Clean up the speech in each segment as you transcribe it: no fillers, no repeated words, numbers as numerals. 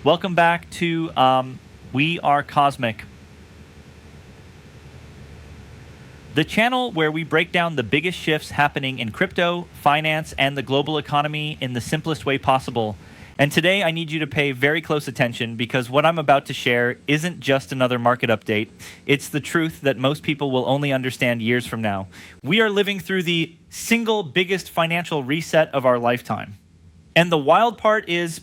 Welcome back to We Are Cosmic, the channel where we break down the biggest shifts happening in crypto, finance, and the global economy in the simplest way possible. And today I need you to pay very close attention because what I'm about to share isn't just another market update. It's the truth that most people will only understand years from now. We are living through the single biggest financial reset of our lifetime. And the wild part is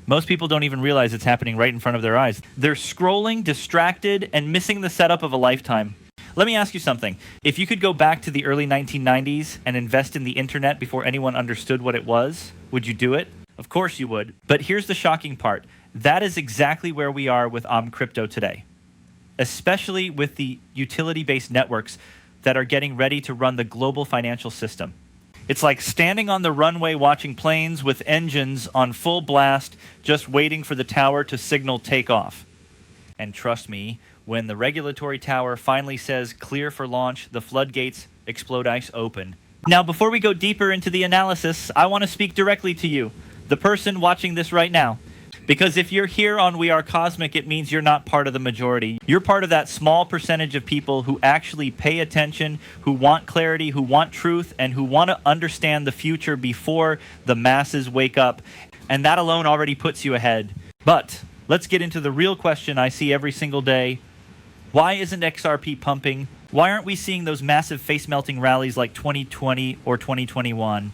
most people don't even realize it's happening right in front of their eyes. They're scrolling, distracted, and missing the setup of a lifetime. Let me ask you something. If you could go back to the early 1990s and invest in the internet before anyone understood what it was, would you do it? Of course you would. But here's the shocking part. That is exactly where we are with crypto today, especially with the utility-based networks that are getting ready to run the global financial system. It's like standing on the runway watching planes with engines on full blast, just waiting for the tower to signal takeoff. And trust me, when the regulatory tower finally says clear for launch, the floodgates explode ice open. Now, before we go deeper into the analysis, I want to speak directly to you, the person watching this right now. Because if you're here on We Are Cosmic, it means you're not part of the majority. You're part of that small percentage of people who actually pay attention, who want clarity, who want truth, and who want to understand the future before the masses wake up. And that alone already puts you ahead. But let's get into the real question I see every single day. Why isn't XRP pumping? Why aren't we seeing those massive face-melting rallies like 2020 or 2021?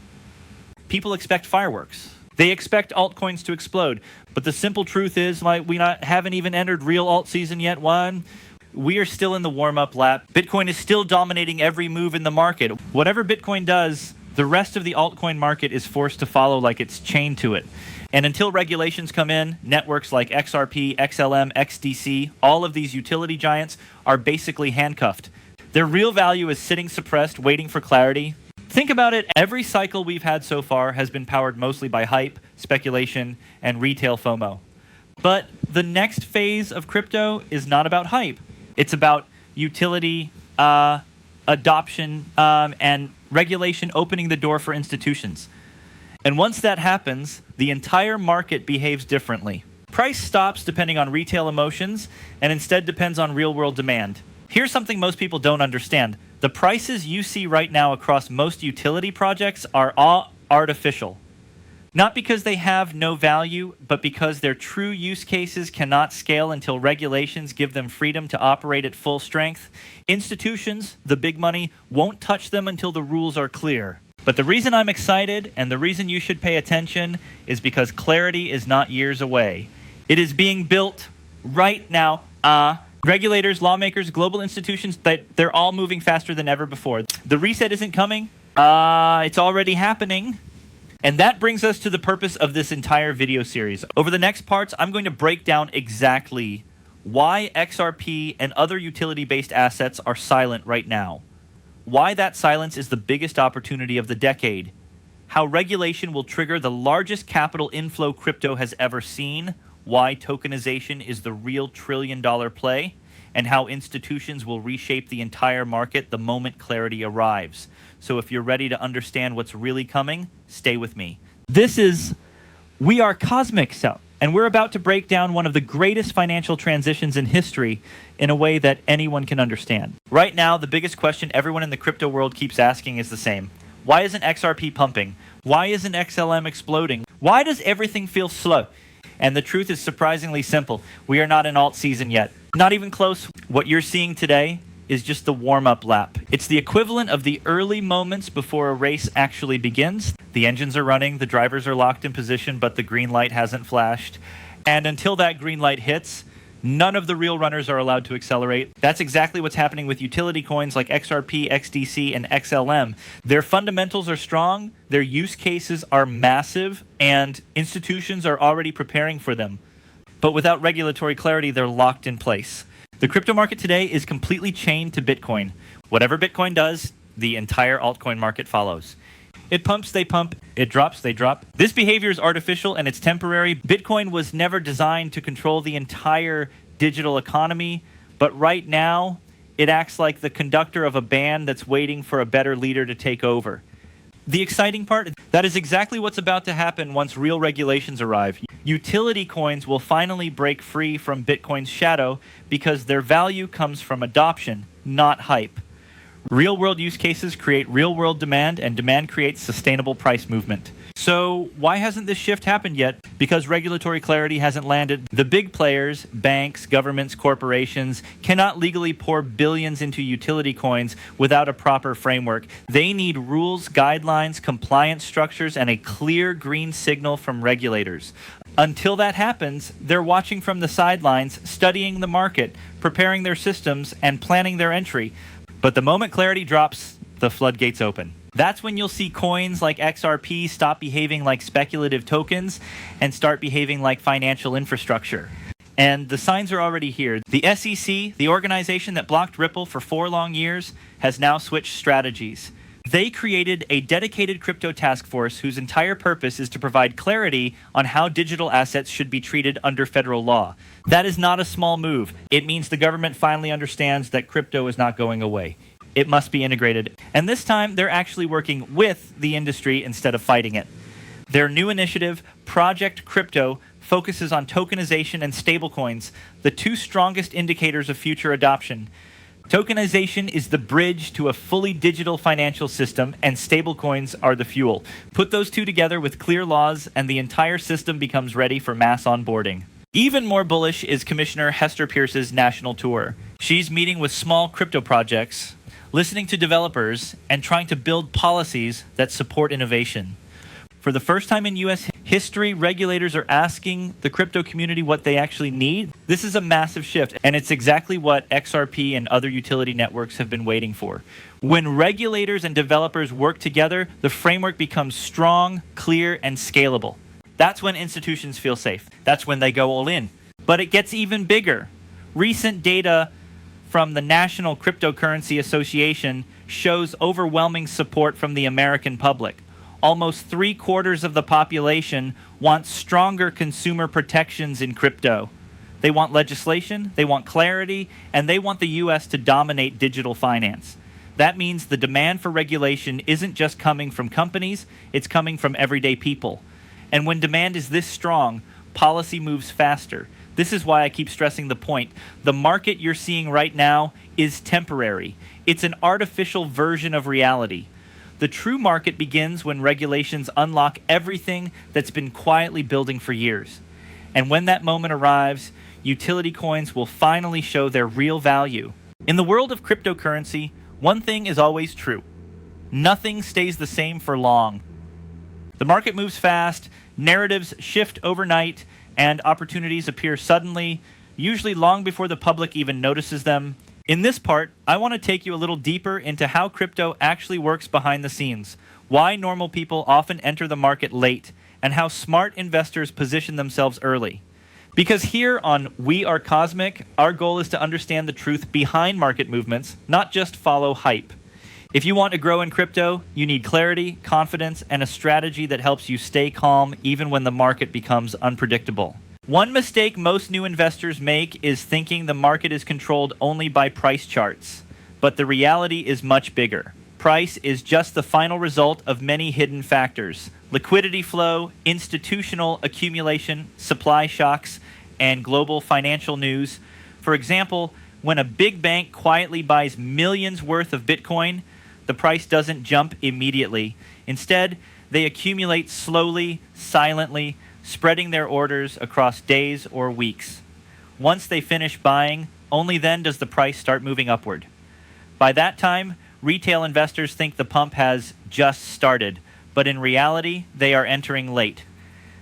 People expect fireworks. They expect altcoins to explode. But the simple truth is, we haven't even entered real alt season yet. We are still in the warm-up lap. Bitcoin is still dominating every move in the market. Whatever Bitcoin does, the rest of the altcoin market is forced to follow like it's chained to it. And until regulations come in, networks like XRP, XLM, XDC, all of these utility giants are basically handcuffed. Their real value is sitting suppressed, waiting for clarity. Think about it. Every cycle we've had so far has been powered mostly by hype, speculation, and retail FOMO. But the next phase of crypto is not about hype. It's about utility, adoption, and regulation opening the door for institutions. And once that happens, the entire market behaves differently. Price stops depending on retail emotions and instead depends on real-world demand. Here's something most people don't understand. The prices you see right now across most utility projects are all artificial. Not because they have no value, but because their true use cases cannot scale until regulations give them freedom to operate at full strength. Institutions, the big money, won't touch them until the rules are clear. But the reason I'm excited and the reason you should pay attention is because clarity is not years away. It is being built right now. Regulators, lawmakers, global institutions, they're all moving faster than ever before. The reset isn't coming. It's already happening. And that brings us to the purpose of this entire video series. Over the next parts, I'm going to break down exactly why XRP and other utility-based assets are silent right now. Why that silence is the biggest opportunity of the decade. How regulation will trigger the largest capital inflow crypto has ever seen. Why tokenization is the real trillion-dollar play, and how institutions will reshape the entire market the moment clarity arrives. So if you're ready to understand what's really coming, stay with me. This is We Are Cosmic, and we're about to break down one of the greatest financial transitions in history in a way that anyone can understand. Right now, the biggest question everyone in the crypto world keeps asking is the same. Why isn't XRP pumping? Why isn't XLM exploding? Why does everything feel slow? And the truth is surprisingly simple. We are not in alt season yet. Not even close. What you're seeing today is just the warm-up lap. It's the equivalent of the early moments before a race actually begins. The engines are running, the drivers are locked in position, but the green light hasn't flashed. And until that green light hits, none of the real runners are allowed to accelerate. That's exactly what's happening with utility coins like XRP, XDC, and XLM. Their fundamentals are strong, their use cases are massive, and institutions are already preparing for them. But without regulatory clarity, they're locked in place. The crypto market today is completely chained to Bitcoin. Whatever Bitcoin does, the entire altcoin market follows. It pumps, they pump. It drops, they drop. This behavior is artificial and it's temporary. Bitcoin was never designed to control the entire digital economy, but right now, it acts like the conductor of a band that's waiting for a better leader to take over. The exciting part, that is exactly what's about to happen once real regulations arrive. Utility coins will finally break free from Bitcoin's shadow because their value comes from adoption, not hype. Real-world use cases create real-world demand, and demand creates sustainable price movement. So why hasn't this shift happened yet? Because regulatory clarity hasn't landed. The big players, banks, governments, corporations, cannot legally pour billions into utility coins without a proper framework. They need rules, guidelines, compliance structures, and a clear green signal from regulators. Until that happens, they're watching from the sidelines, studying the market, preparing their systems, and planning their entry. But the moment clarity drops, the floodgates open. That's when you'll see coins like XRP stop behaving like speculative tokens and start behaving like financial infrastructure. And the signs are already here. The SEC, the organization that blocked Ripple for 4 long years, has now switched strategies. They created a dedicated crypto task force whose entire purpose is to provide clarity on how digital assets should be treated under federal law. That is not a small move. It means the government finally understands that crypto is not going away. It must be integrated. And this time, they're actually working with the industry instead of fighting it. Their new initiative, Project Crypto, focuses on tokenization and stablecoins, the 2 strongest indicators of future adoption. Tokenization is the bridge to a fully digital financial system, and stablecoins are the fuel. Put those 2 together with clear laws, and the entire system becomes ready for mass onboarding. Even more bullish is Commissioner Hester Peirce's national tour. She's meeting with small crypto projects, listening to developers, and trying to build policies that support innovation. For the first time in U.S. history, regulators are asking the crypto community what they actually need. This is a massive shift, and it's exactly what XRP and other utility networks have been waiting for. When regulators and developers work together, the framework becomes strong, clear, and scalable. That's when institutions feel safe. That's when they go all in. But it gets even bigger. Recent data from the National Cryptocurrency Association shows overwhelming support from the American public. Almost 3/4 of the population want stronger consumer protections in crypto. They want legislation, they want clarity, and they want the U.S. to dominate digital finance. That means the demand for regulation isn't just coming from companies, it's coming from everyday people. And when demand is this strong, policy moves faster. This is why I keep stressing the point. The market you're seeing right now is temporary. It's an artificial version of reality. The true market begins when regulations unlock everything that's been quietly building for years. And when that moment arrives, utility coins will finally show their real value. In the world of cryptocurrency, one thing is always true. Nothing stays the same for long. The market moves fast, narratives shift overnight, and opportunities appear suddenly, usually long before the public even notices them. In this part, I want to take you a little deeper into how crypto actually works behind the scenes, why normal people often enter the market late, and how smart investors position themselves early. Because here on We Are Cosmic, our goal is to understand the truth behind market movements, not just follow hype. If you want to grow in crypto, you need clarity, confidence, and a strategy that helps you stay calm even when the market becomes unpredictable. One mistake most new investors make is thinking the market is controlled only by price charts. But the reality is much bigger. Price is just the final result of many hidden factors: liquidity flow, institutional accumulation, supply shocks, and global financial news. For example, when a big bank quietly buys millions worth of Bitcoin, the price doesn't jump immediately. Instead, they accumulate slowly, silently, spreading their orders across days or weeks. Once they finish buying, only then does the price start moving upward. By that time, retail investors think the pump has just started, but in reality, they are entering late.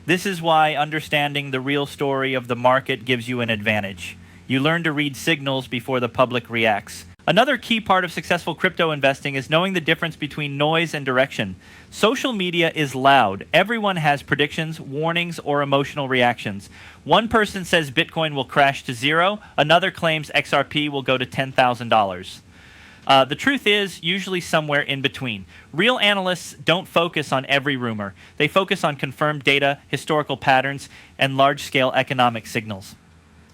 This is why understanding the real story of the market gives you an advantage. You learn to read signals before the public reacts. Another key part of successful crypto investing is knowing the difference between noise and direction. Social media is loud. Everyone has predictions, warnings, or emotional reactions. One person says Bitcoin will crash to zero. Another claims XRP will go to $10,000. The truth is usually somewhere in between. Real analysts don't focus on every rumor. They focus on confirmed data, historical patterns, and large-scale economic signals.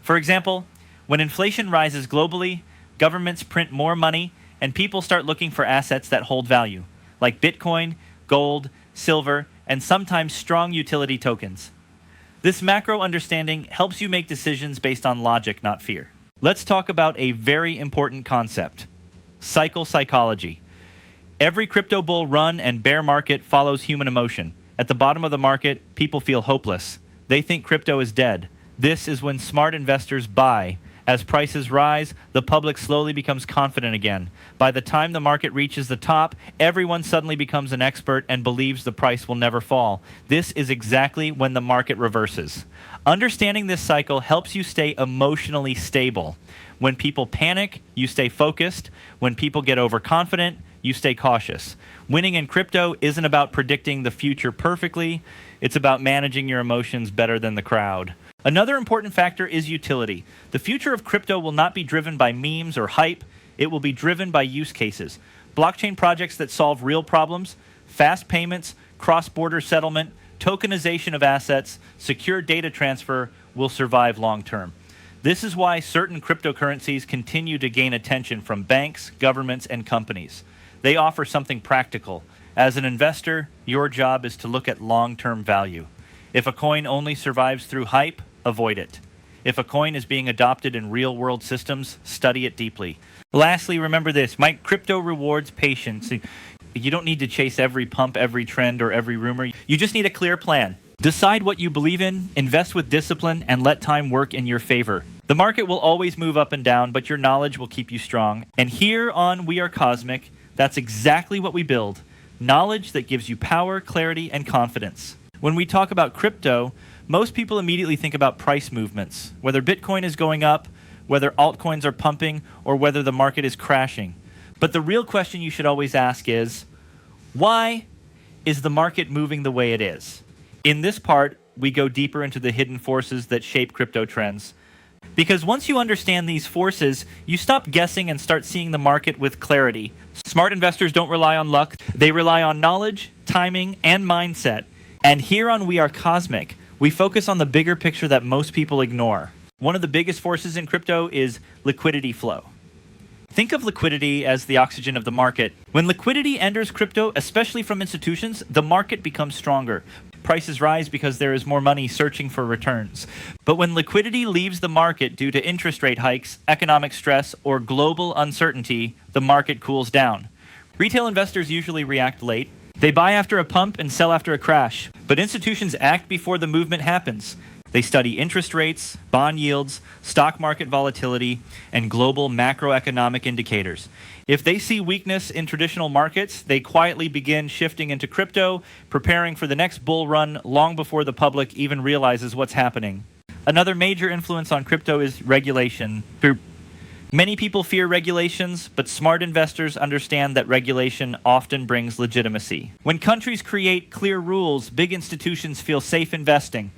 For example, when inflation rises globally, governments print more money, and people start looking for assets that hold value, like Bitcoin, gold, silver, and sometimes strong utility tokens. This macro understanding helps you make decisions based on logic, not fear. Let's talk about a very important concept: cycle psychology. Every crypto bull run and bear market follows human emotion. At the bottom of the market, people feel hopeless. They think crypto is dead. This is when smart investors buy. As prices rise, the public slowly becomes confident again. By the time the market reaches the top, everyone suddenly becomes an expert and believes the price will never fall. This is exactly when the market reverses. Understanding this cycle helps you stay emotionally stable. When people panic, you stay focused. When people get overconfident, you stay cautious. Winning in crypto isn't about predicting the future perfectly. It's about managing your emotions better than the crowd. Another important factor is utility. The future of crypto will not be driven by memes or hype. It will be driven by use cases. Blockchain projects that solve real problems, fast payments, cross-border settlement, tokenization of assets, secure data transfer will survive long term. This is why certain cryptocurrencies continue to gain attention from banks, governments, and companies. They offer something practical. As an investor, your job is to look at long-term value. If a coin only survives through hype, avoid it. If a coin is being adopted in real-world systems, study it deeply. Lastly, remember this: my crypto rewards patience. You don't need to chase every pump, every trend, or every rumor. You just need a clear plan. Decide what you believe in, invest with discipline, and let time work in your favor. The market will always move up and down, but your knowledge will keep you strong. And here on We Are Cosmic, that's exactly what we build: knowledge that gives you power, clarity, and confidence. When we talk about crypto, most people immediately think about price movements, whether Bitcoin is going up, whether altcoins are pumping, or whether the market is crashing. But the real question you should always ask is, why is the market moving the way it is? In this part, we go deeper into the hidden forces that shape crypto trends. Because once you understand these forces, you stop guessing and start seeing the market with clarity. Smart investors don't rely on luck. They rely on knowledge, timing, and mindset. And here on We Are Cosmic, we focus on the bigger picture that most people ignore. One of the biggest forces in crypto is liquidity flow. Think of liquidity as the oxygen of the market. When liquidity enters crypto, especially from institutions, the market becomes stronger. Prices rise because there is more money searching for returns. But when liquidity leaves the market due to interest rate hikes, economic stress, or global uncertainty, the market cools down. Retail investors usually react late. They buy after a pump and sell after a crash. But institutions act before the movement happens. They study interest rates, bond yields, stock market volatility, and global macroeconomic indicators. If they see weakness in traditional markets, they quietly begin shifting into crypto, preparing for the next bull run long before the public even realizes what's happening. Another major influence on crypto is regulation. Many people fear regulations, but smart investors understand that regulation often brings legitimacy. When countries create clear rules, big institutions feel safe investing.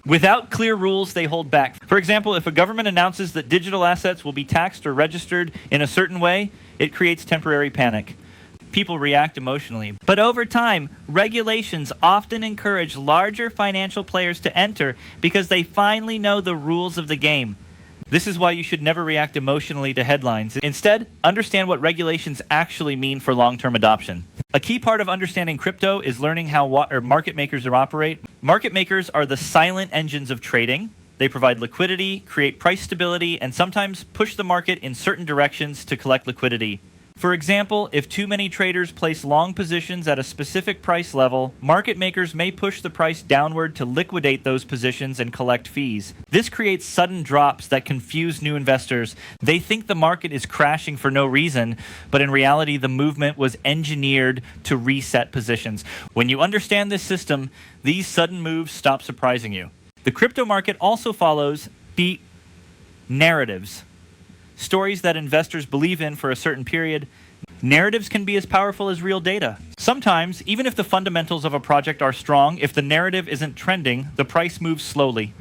Without clear rules, they hold back. For example, if a government announces that digital assets will be taxed or registered in a certain way, it creates temporary panic. People react emotionally. But over time, regulations often encourage larger financial players to enter because they finally know the rules of the game. This is why you should never react emotionally to headlines. Instead, understand what regulations actually mean for long-term adoption. A key part of understanding crypto is learning how market makers operate. Market makers are the silent engines of trading. They provide liquidity, create price stability, and sometimes push the market in certain directions to collect liquidity. For example, if too many traders place long positions at a specific price level, market makers may push the price downward to liquidate those positions and collect fees. This creates sudden drops that confuse new investors. They think the market is crashing for no reason, but in reality, the movement was engineered to reset positions. When you understand this system, these sudden moves stop surprising you. The crypto market also follows narratives. Stories that investors believe in for a certain period. Narratives can be as powerful as real data. Sometimes, even if the fundamentals of a project are strong, if the narrative isn't trending, the price moves slowly.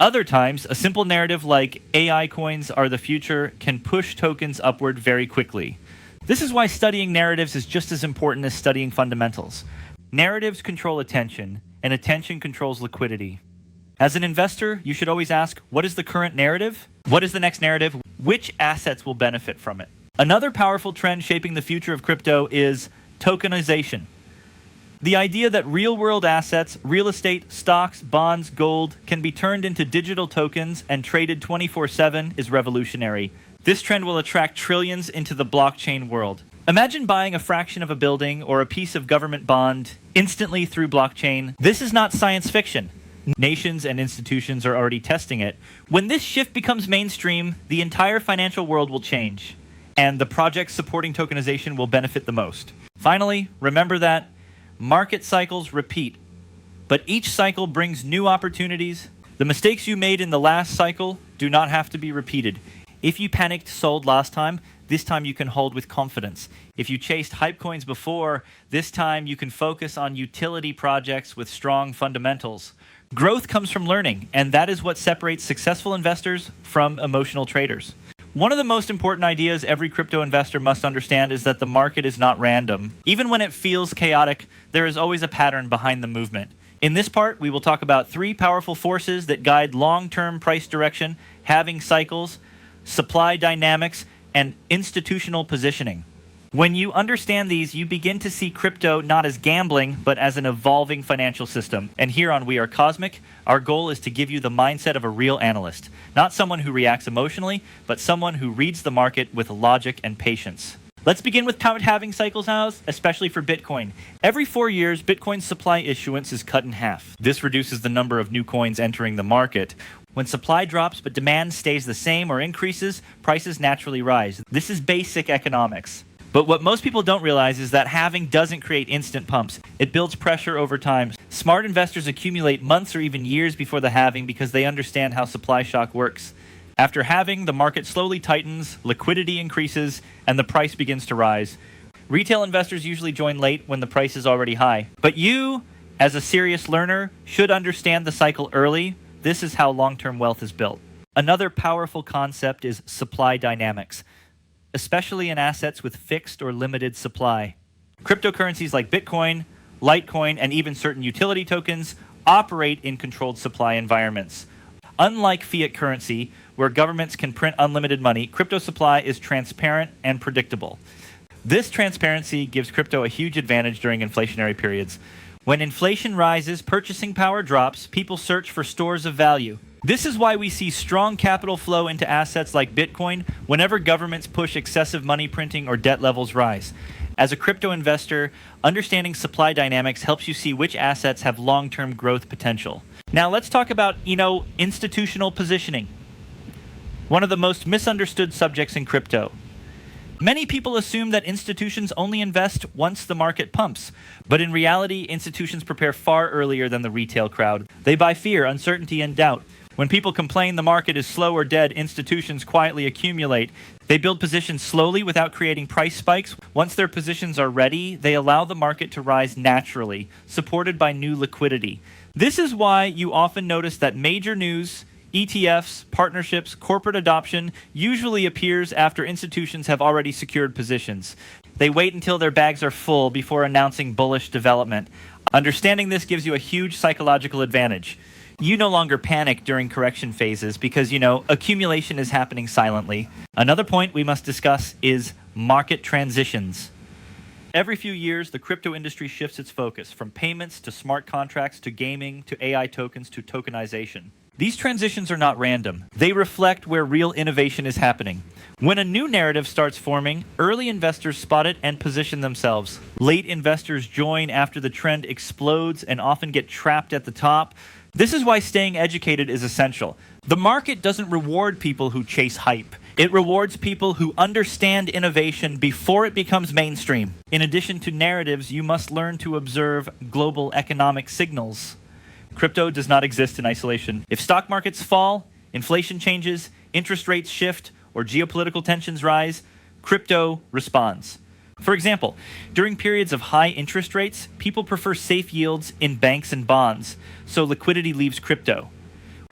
Other times, a simple narrative like AI coins are the future can push tokens upward very quickly. This is why studying narratives is just as important as studying fundamentals. Narratives control attention, and attention controls liquidity. As an investor, you should always ask, what is the current narrative? What is the next narrative? Which assets will benefit from it? Another powerful trend shaping the future of crypto is tokenization. The idea that real-world assets, real estate, stocks, bonds, gold, can be turned into digital tokens and traded 24/7 is revolutionary. This trend will attract trillions into the blockchain world. Imagine buying a fraction of a building or a piece of government bond instantly through blockchain. This is not science fiction. Nations and institutions are already testing it. When this shift becomes mainstream, the entire financial world will change, and the projects supporting tokenization will benefit the most. Finally, remember that market cycles repeat, but each cycle brings new opportunities. The mistakes you made in the last cycle do not have to be repeated. If you panicked sold last time, this time you can hold with confidence. If you chased hype coins before, this time you can focus on utility projects with strong fundamentals. Growth comes from learning, and that is what separates successful investors from emotional traders. One of the most important ideas every crypto investor must understand is that the market is not random. Even when it feels chaotic, there is always a pattern behind the movement. In this part, we will talk about 3 powerful forces that guide long-term price direction, halving cycles, supply dynamics, and institutional positioning. When you understand these, you begin to see crypto not as gambling, but as an evolving financial system. And here on We Are Cosmic, our goal is to give you the mindset of a real analyst. Not someone who reacts emotionally, but someone who reads the market with logic and patience. Let's begin with halving cycles now, especially for Bitcoin. Every 4 years, Bitcoin's supply issuance is cut in half. This reduces the number of new coins entering the market. When supply drops but demand stays the same or increases, prices naturally rise. This is basic economics. But what most people don't realize is that halving doesn't create instant pumps. It builds pressure over time. Smart investors accumulate months or even years before the halving because they understand how supply shock works. After halving, the market slowly tightens, liquidity increases, and the price begins to rise. Retail investors usually join late when the price is already high. But you, as a serious learner, should understand the cycle early. This is how long-term wealth is built. Another powerful concept is supply dynamics, especially in assets with fixed or limited supply. Cryptocurrencies like Bitcoin, Litecoin, and even certain utility tokens operate in controlled supply environments. Unlike fiat currency, where governments can print unlimited money, crypto supply is transparent and predictable. This transparency gives crypto a huge advantage during inflationary periods. When inflation rises, purchasing power drops, people search for stores of value. This is why we see strong capital flow into assets like Bitcoin whenever governments push excessive money printing or debt levels rise. As a crypto investor, understanding supply dynamics helps you see which assets have long-term growth potential. Now let's talk about, institutional positioning. One of the most misunderstood subjects in crypto. Many people assume that institutions only invest once the market pumps, but in reality, institutions prepare far earlier than the retail crowd. They buy fear, uncertainty, and doubt. When people complain the market is slow or dead, institutions quietly accumulate. They build positions slowly without creating price spikes. Once their positions are ready, they allow the market to rise naturally, supported by new liquidity. This is why you often notice that major news, ETFs, partnerships, corporate adoption usually appears after institutions have already secured positions. They wait until their bags are full before announcing bullish development. Understanding this gives you a huge psychological advantage. You no longer panic during correction phases because, accumulation is happening silently. Another point we must discuss is market transitions. Every few years, the crypto industry shifts its focus from payments to smart contracts to gaming to AI tokens to tokenization. These transitions are not random. They reflect where real innovation is happening. When a new narrative starts forming, early investors spot it and position themselves. Late investors join after the trend explodes and often get trapped at the top. This is why staying educated is essential. The market doesn't reward people who chase hype. It rewards people who understand innovation before it becomes mainstream. In addition to narratives, you must learn to observe global economic signals. Crypto does not exist in isolation. If stock markets fall, inflation changes, interest rates shift, or geopolitical tensions rise, crypto responds. For example, during periods of high interest rates, people prefer safe yields in banks and bonds, so liquidity leaves crypto.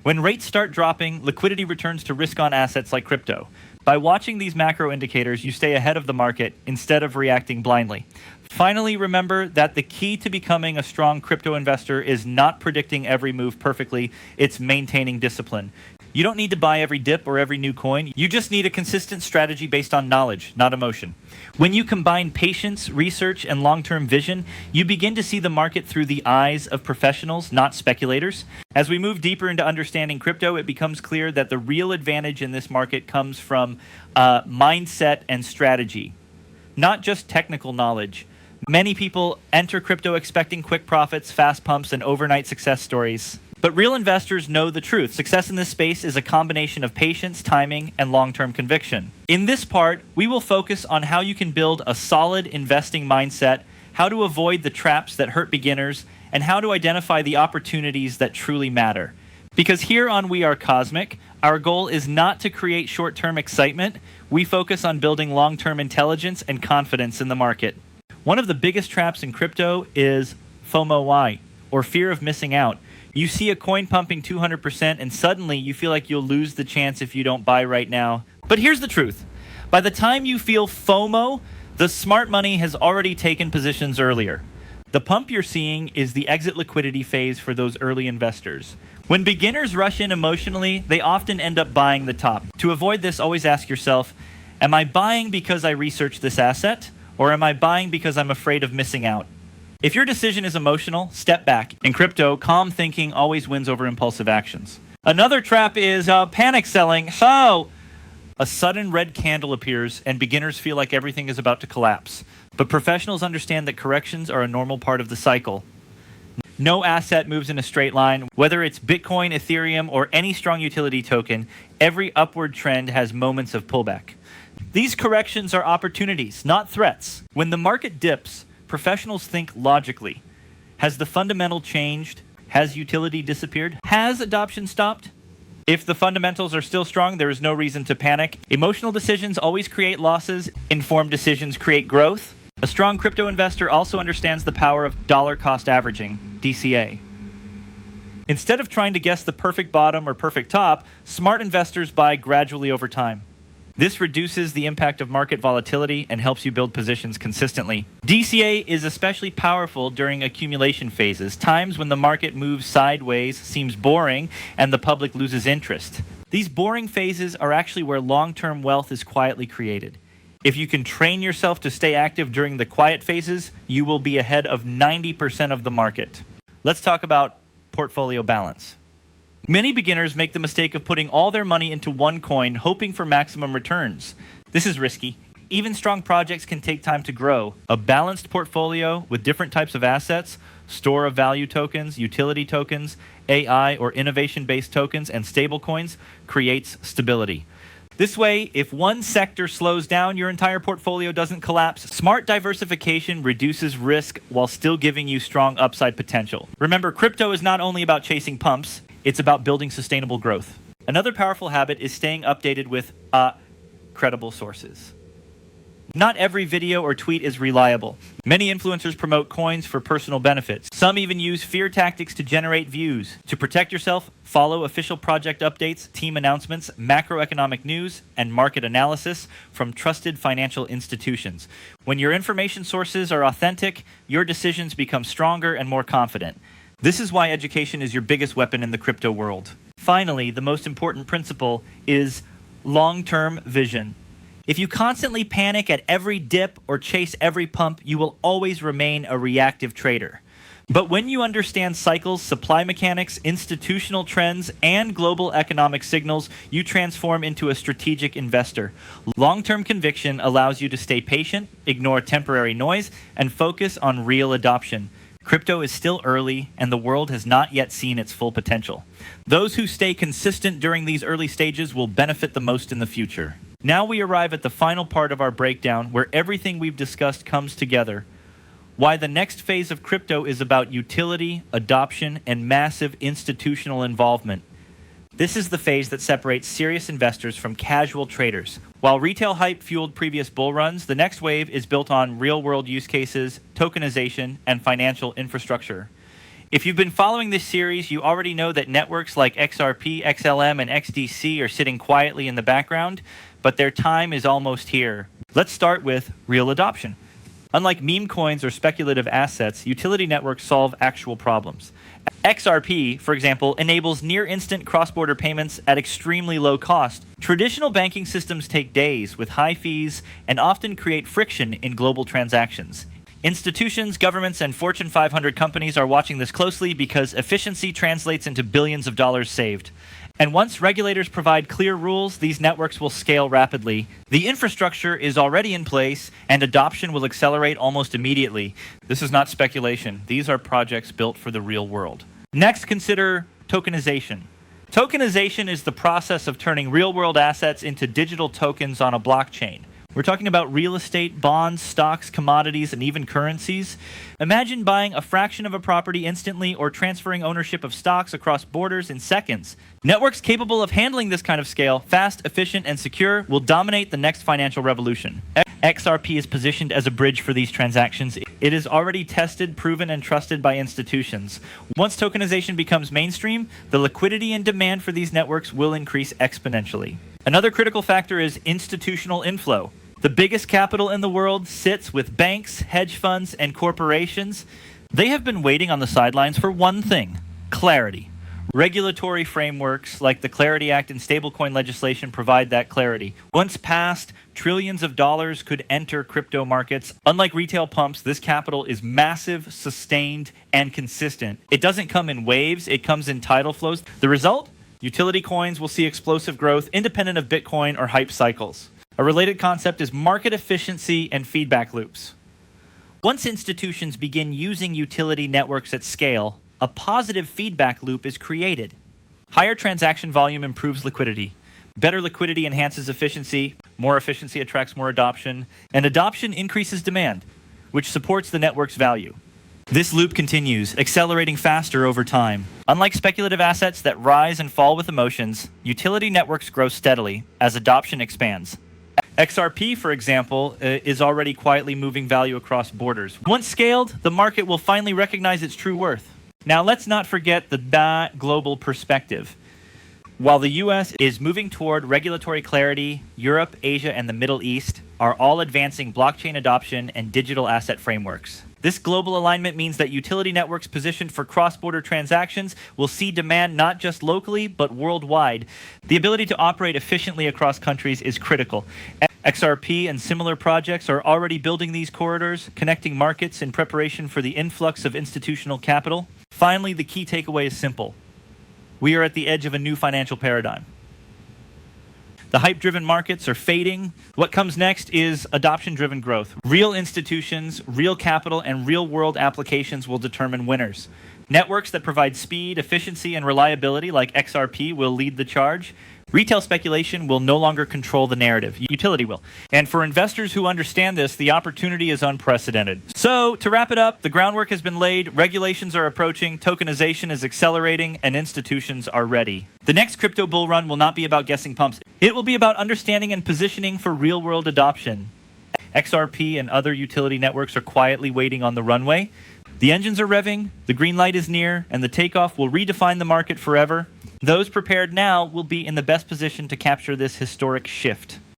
When rates start dropping, liquidity returns to risk-on assets like crypto. By watching these macro indicators, you stay ahead of the market instead of reacting blindly. Finally, remember that the key to becoming a strong crypto investor is not predicting every move perfectly, it's maintaining discipline. You don't need to buy every dip or every new coin. You just need a consistent strategy based on knowledge, not emotion. When you combine patience, research, and long-term vision, you begin to see the market through the eyes of professionals, not speculators. As we move deeper into understanding crypto, it becomes clear that the real advantage in this market comes from mindset and strategy, not just technical knowledge. Many people enter crypto expecting quick profits, fast pumps, and overnight success stories. But real investors know the truth. Success in this space is a combination of patience, timing, and long-term conviction. In this part, we will focus on how you can build a solid investing mindset, how to avoid the traps that hurt beginners, and how to identify the opportunities that truly matter. Because here on We Are Cosmic, our goal is not to create short-term excitement. We focus on building long-term intelligence and confidence in the market. One of the biggest traps in crypto is FOMO, or fear of missing out. You see a coin pumping 200% and suddenly you feel like you'll lose the chance if you don't buy right now. But here's the truth. By the time you feel FOMO, the smart money has already taken positions earlier. The pump you're seeing is the exit liquidity phase for those early investors. When beginners rush in emotionally, they often end up buying the top. To avoid this, always ask yourself, am I buying because I researched this asset, or am I buying because I'm afraid of missing out? If your decision is emotional, step back. In crypto, calm thinking always wins over impulsive actions. Another trap is panic selling. So, a sudden red candle appears and beginners feel like everything is about to collapse. But professionals understand that corrections are a normal part of the cycle. No asset moves in a straight line. Whether it's Bitcoin, Ethereum, or any strong utility token, every upward trend has moments of pullback. These corrections are opportunities, not threats. When the market dips, professionals think logically. Has the fundamental changed? Has utility disappeared? Has adoption stopped? If the fundamentals are still strong, there is no reason to panic. Emotional decisions always create losses. Informed decisions create growth. A strong crypto investor also understands the power of dollar cost averaging, DCA. Instead of trying to guess the perfect bottom or perfect top, smart investors buy gradually over time. This reduces the impact of market volatility and helps you build positions consistently. DCA is especially powerful during accumulation phases, times when the market moves sideways, seems boring, and the public loses interest. These boring phases are actually where long-term wealth is quietly created. If you can train yourself to stay active during the quiet phases, you will be ahead of 90% of the market. Let's talk about portfolio balance. Many beginners make the mistake of putting all their money into one coin, hoping for maximum returns. This is risky. Even strong projects can take time to grow. A balanced portfolio with different types of assets, store of value tokens, utility tokens, AI or innovation-based tokens, and stablecoins creates stability. This way, if one sector slows down, your entire portfolio doesn't collapse. Smart diversification reduces risk while still giving you strong upside potential. Remember, crypto is not only about chasing pumps, it's about building sustainable growth. Another powerful habit is staying updated with credible sources. Not every video or tweet is reliable. Many influencers promote coins for personal benefits. Some even use fear tactics to generate views. To protect yourself, follow official project updates, team announcements, macroeconomic news, and market analysis from trusted financial institutions. When your information sources are authentic, your decisions become stronger and more confident. This is why education is your biggest weapon in the crypto world. Finally, the most important principle is long-term vision. If you constantly panic at every dip or chase every pump, you will always remain a reactive trader. But when you understand cycles, supply mechanics, institutional trends, and global economic signals, you transform into a strategic investor. Long-term conviction allows you to stay patient, ignore temporary noise, and focus on real adoption. Crypto is still early, and the world has not yet seen its full potential. Those who stay consistent during these early stages will benefit the most in the future. Now we arrive at the final part of our breakdown where everything we've discussed comes together. Why the next phase of crypto is about utility, adoption, and massive institutional involvement. This is the phase that separates serious investors from casual traders. While retail hype fueled previous bull runs, the next wave is built on real-world use cases, tokenization, and financial infrastructure. If you've been following this series, you already know that networks like XRP, XLM, and XDC are sitting quietly in the background, but their time is almost here. Let's start with real adoption. Unlike meme coins or speculative assets, utility networks solve actual problems. XRP, for example, enables near-instant cross-border payments at extremely low cost. Traditional banking systems take days with high fees and often create friction in global transactions. Institutions, governments, and Fortune 500 companies are watching this closely because efficiency translates into billions of dollars saved. And once regulators provide clear rules, these networks will scale rapidly. The infrastructure is already in place, and adoption will accelerate almost immediately. This is not speculation. These are projects built for the real world. Next, consider tokenization. Tokenization is the process of turning real-world assets into digital tokens on a blockchain. We're talking about real estate, bonds, stocks, commodities, and even currencies. Imagine buying a fraction of a property instantly or transferring ownership of stocks across borders in seconds. Networks capable of handling this kind of scale, fast, efficient, and secure, will dominate the next financial revolution. XRP is positioned as a bridge for these transactions. It is already tested, proven, and trusted by institutions. Once tokenization becomes mainstream, the liquidity and demand for these networks will increase exponentially. Another critical factor is institutional inflow. The biggest capital in the world sits with banks, hedge funds, and corporations. They have been waiting on the sidelines for one thing: clarity. Regulatory frameworks like the Clarity Act and stablecoin legislation provide that clarity. Once passed, trillions of dollars could enter crypto markets. Unlike retail pumps, this capital is massive, sustained, and consistent. It doesn't come in waves, it comes in tidal flows. The result? Utility coins will see explosive growth independent of Bitcoin or hype cycles. A related concept is market efficiency and feedback loops. Once institutions begin using utility networks at scale, a positive feedback loop is created. Higher transaction volume improves liquidity. Better liquidity enhances efficiency. More efficiency attracts more adoption. And adoption increases demand, which supports the network's value. This loop continues, accelerating faster over time. Unlike speculative assets that rise and fall with emotions, utility networks grow steadily as adoption expands. XRP, for example, is already quietly moving value across borders. Once scaled, the market will finally recognize its true worth. Now, let's not forget the global perspective. While the US is moving toward regulatory clarity, Europe, Asia, and the Middle East are all advancing blockchain adoption and digital asset frameworks. This global alignment means that utility networks positioned for cross-border transactions will see demand not just locally, but worldwide. The ability to operate efficiently across countries is critical. XRP and similar projects are already building these corridors, connecting markets in preparation for the influx of institutional capital. Finally, the key takeaway is simple. We are at the edge of a new financial paradigm. The hype-driven markets are fading. What comes next is adoption-driven growth. Real institutions, real capital, and real-world applications will determine winners. Networks that provide speed, efficiency, and reliability like XRP will lead the charge. Retail speculation will no longer control the narrative. Utility will. And for investors who understand this, the opportunity is unprecedented. So, to wrap it up, the groundwork has been laid, regulations are approaching, tokenization is accelerating, and institutions are ready. The next crypto bull run will not be about guessing pumps. It will be about understanding and positioning for real-world adoption. XRP and other utility networks are quietly waiting on the runway. The engines are revving, the green light is near, and the takeoff will redefine the market forever. Those prepared now will be in the best position to capture this historic shift.